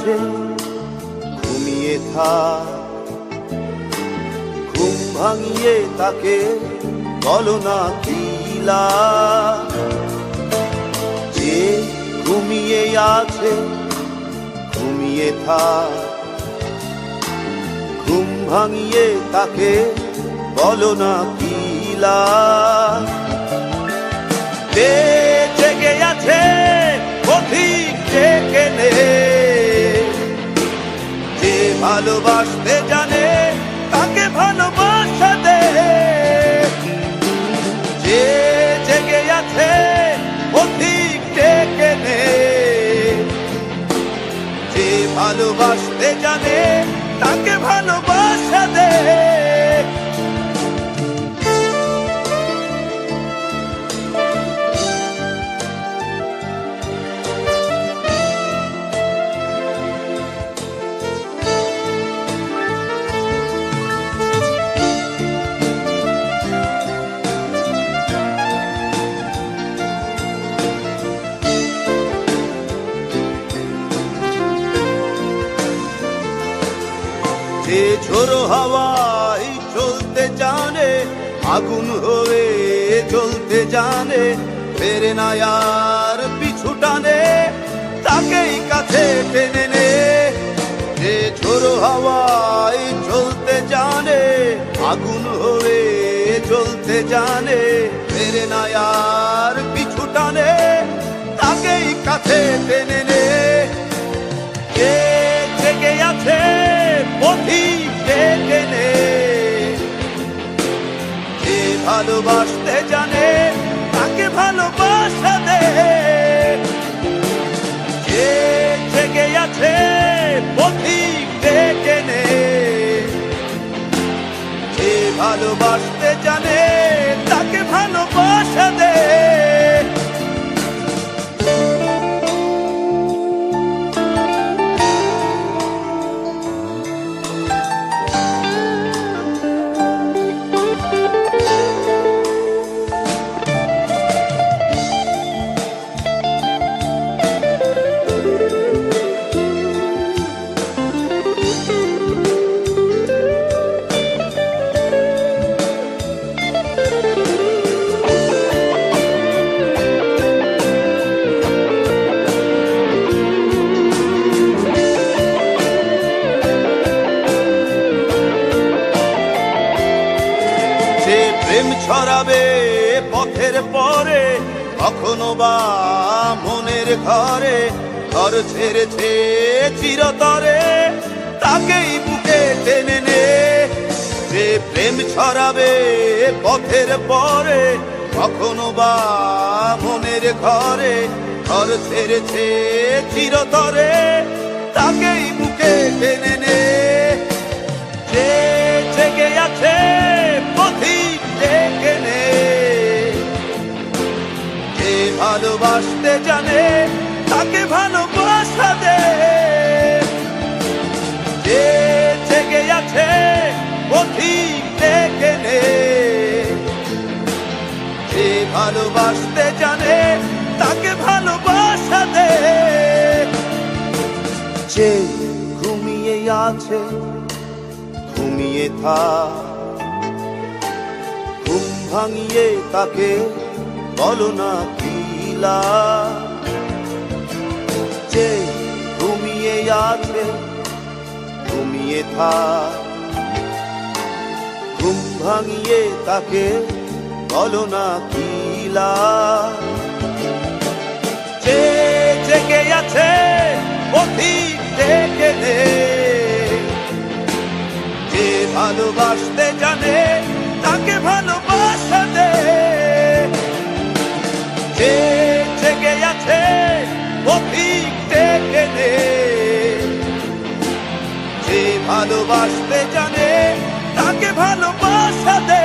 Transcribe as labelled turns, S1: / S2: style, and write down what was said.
S1: আছে ঘুমিয়ে থাক, ঘুম ভাঙিয়ে তাকে বলো না কিলা। যে ঘুমিয়ে আছে ঘুমিয়ে থাক, ঘুম ভাঙিয়ে তাকে বলো না কিলা। যে জেগে আছে পথিক ডেকে নে, যে ভালোবাসতে জানে তাকে ভালোবাসা দে। যে জেগে আছে পথিক ডেকে নে, যে ভালোবাসতে জানে তাকে ভালোবাসা দে। যে ঝোড়ো হাওয়ায় চলতে জানে, আগুন হয়ে চলতে জানে, ফেরে না আর পিছু টানে, তাকেই কাছে টেনে নে। যে ঝোড়ো হাওয়ায় চলতে জানে, আগুন হয়ে চলতে জানে, ফেরে না আর পিছু টানে, তাকেই কাছে টেনে নে। যে জেগে আছে পথিক ডেকে নে, যে ভালোবাসতে জানে তাকে ভালোবাসা দে। যে জেগে আছে পথিক ডেকে নে, যে ভালোবাসতে জানে তাকে ভালোবাসা দে। প্রেম ছড়াবে পথের পরে, কখনো বা মনের ঘরে, ঘর ছেড়েছে চিরতরে, তাকেই বুকে টেনে নে। যে প্রেম ছড়াবে পথের পরে, কখনো বা মনের ঘরে, ঘর ছেড়েছে চিরতরে, তাকেই বুকে টেনে নে। যে জেগে আছে পথিক ডেকে নে, যে ভালোবাসতে জানে তাকে ভালোবাসা দে। যে জেগে আছে পথিক ডেকে নে, যে ভালোবাসতে জানে তাকে ভালোবাসা দে। যে ঘুমিয়ে আছে ঘুমিয়ে থাক, ঘুম ভাঙিয়ে তাকে বলো না কিলা। যে ঘুমিয়ে আছে ঘুমিয়ে থাক, ঘুম ভাঙিয়ে তাকে বলো না কিলা। যে জেগে আছে পথিক ডেকে নে, যে ভালোবাসতে জানে তাকে ভালোবাসা দে। যে জেগে আছে পথিক ডেকে নে, যে ভালোবাসতে জানে তাকে ভালোবাসা দে।